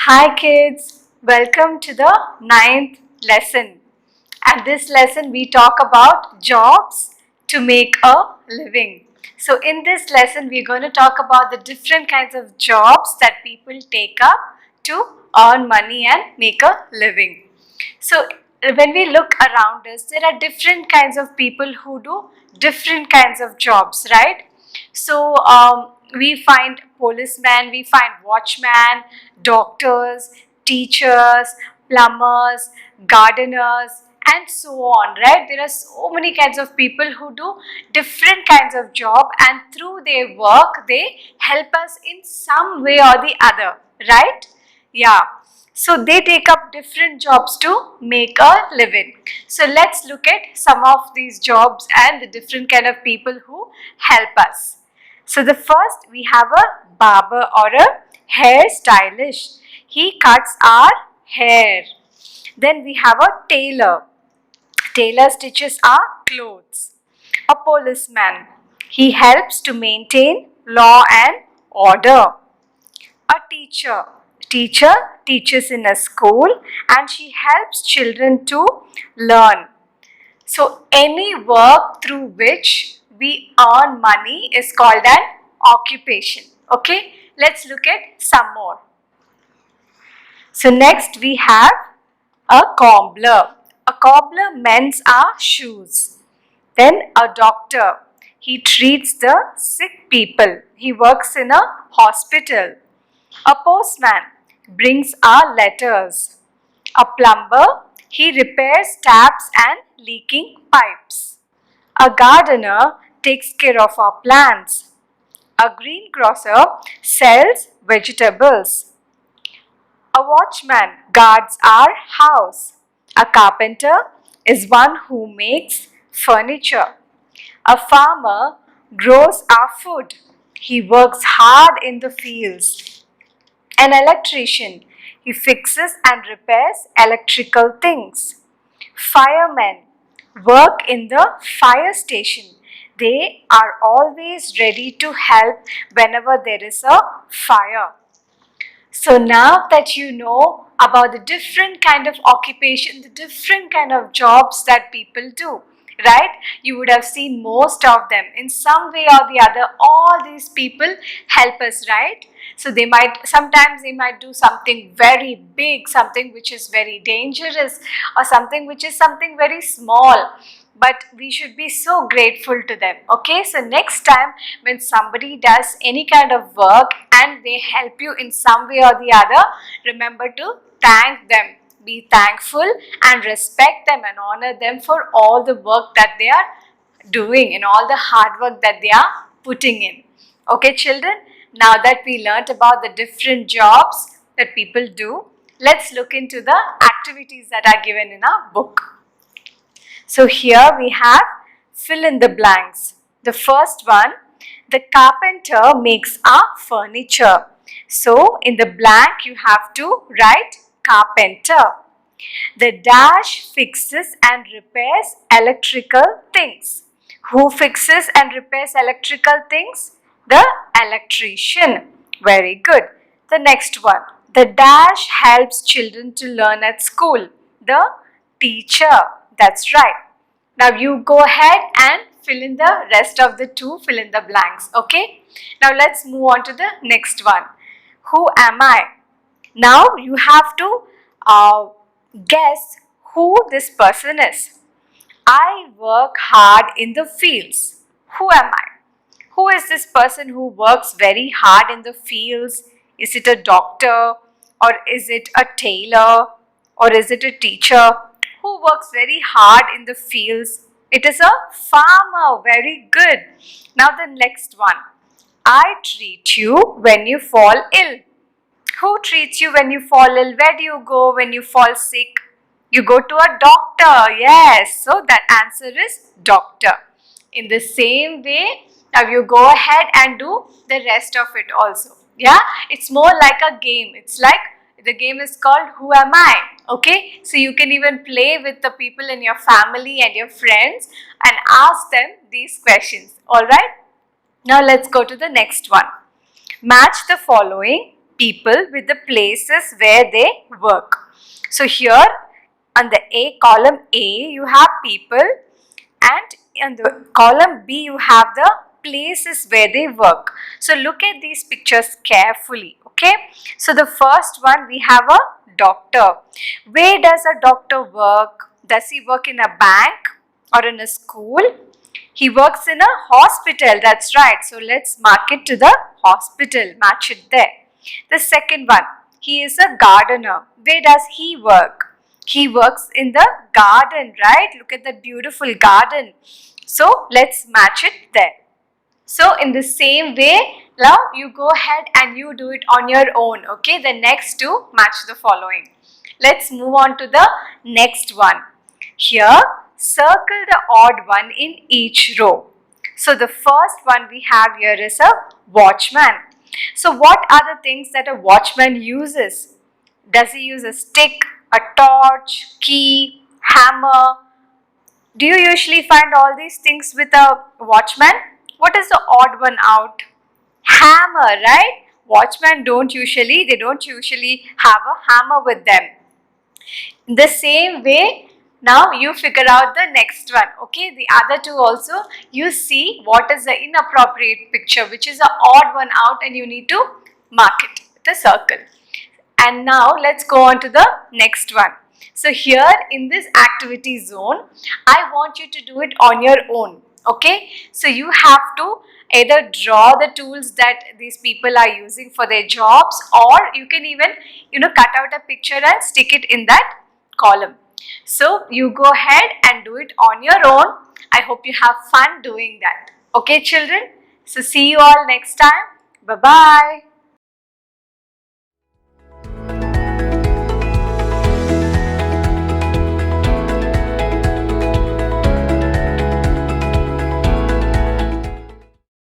Hi kids, welcome to the ninth lesson. At this lesson we talk about jobs to make a living. So in this lesson we're going to talk about the different kinds of jobs that people take up to earn money and make a living. So when we look around us, there are different kinds of people who do different kinds of jobs, right? So we find policemen, we find watchmen, doctors, teachers, plumbers, gardeners, and so on, right? There are so many kinds of people who do different kinds of job, and through their work they help us in some way or the other, right? Yeah. So they take up different jobs to make a living. So let's look at some of these jobs and the different kind of people who help us. So the first we have a barber or a hair stylist. He cuts our hair. Then we have a tailor. Tailor stitches our clothes. A policeman. He helps to maintain law and order. A teacher. Teacher teaches in a school and she helps children to learn. So any work through which we earn money is called an occupation. Okay, let's look at some more. So next we have a cobbler. A cobbler mends our shoes. Then a doctor. He treats the sick people. He works in a hospital. A postman brings our letters. A plumber, he repairs taps and leaking pipes. A gardener takes care of our plants. A greengrocer sells vegetables. A watchman guards our house. A carpenter is one who makes furniture. A farmer grows our food. He works hard in the fields. An electrician, he fixes and repairs electrical things. Firemen work in the fire station. They are always ready to help whenever there is a fire. So now that you know about the different kind of occupation, the different kind of jobs that people do, right? You would have seen most of them in some way or the other. All these people help us, right? So sometimes they might do something very big, something which is very dangerous, or something which is something very small, but we should be so grateful to them. Okay, so next time when somebody does any kind of work and they help you in some way or the other, remember to thank them. Be thankful and respect them and honor them for all the work that they are doing and all the hard work that they are putting in. Okay children, now that we learnt about the different jobs that people do, let's look into the activities that are given in our book. So here we have fill in the blanks. The first one, the carpenter makes our furniture. So in the blank you have to write carpenter. The dash fixes and repairs electrical things. Who fixes and repairs electrical things? The electrician. Very good. The next one, the dash helps children to learn at school. The teacher. That's right. Now you go ahead and fill in the rest of the two, fill in the blanks. Okay. Now let's move on to the next one. Who am I? Now you have to guess who this person is. I work hard in the fields. Who am I? Who is this person who works very hard in the fields? Is it a doctor, or is it a tailor, or is it a teacher? Who works very hard in the fields? It is a farmer. Very good. Now the next one. I treat you when you fall ill. Who treats you when you fall ill? Where do you go when you fall sick? You go to a doctor. Yes. So that answer is doctor. In the same way, now you go ahead and do the rest of it also. Yeah. It's more like a game. It's like the game is called Who Am I? Okay. So you can even play with the people in your family and your friends and ask them these questions. Alright. Now let's go to the next one. Match the following. people with the places where they work. So here on the A column A, you have people, and in the column B, you have the places where they work. So look at these pictures carefully. Okay. So the first one, we have a doctor. Where does a doctor work? Does he work in a bank or in a school? He works in a hospital. That's right. So let's mark it to the hospital. Match it there. The second one, he is a gardener. Where does he work? He works in the garden, right? Look at that beautiful garden. So let's match it there. So in the same way, now you go ahead and you do it on your own. Okay, the next two match the following. Let's move on to the next one. Here, circle the odd one in each row. So the first one we have here is a watchman. So what are the things that a watchman uses? Does he use a stick, a torch, key, hammer? Do you usually find all these things with a watchman? What is the odd one out? Hammer, right? Watchmen don't usually have a hammer with them. In the same way, now you figure out the next one. Okay, the other two also, you see what is the inappropriate picture, which is the odd one out, and you need to mark it with a circle. And now let's go on to the next one. So here in this activity zone, I want you to do it on your own. Okay, so you have to either draw the tools that these people are using for their jobs, or you can even cut out a picture and stick it in that column. So you go ahead and do it on your own. I hope you have fun doing that. Okay children, so see you all next time. Bye bye.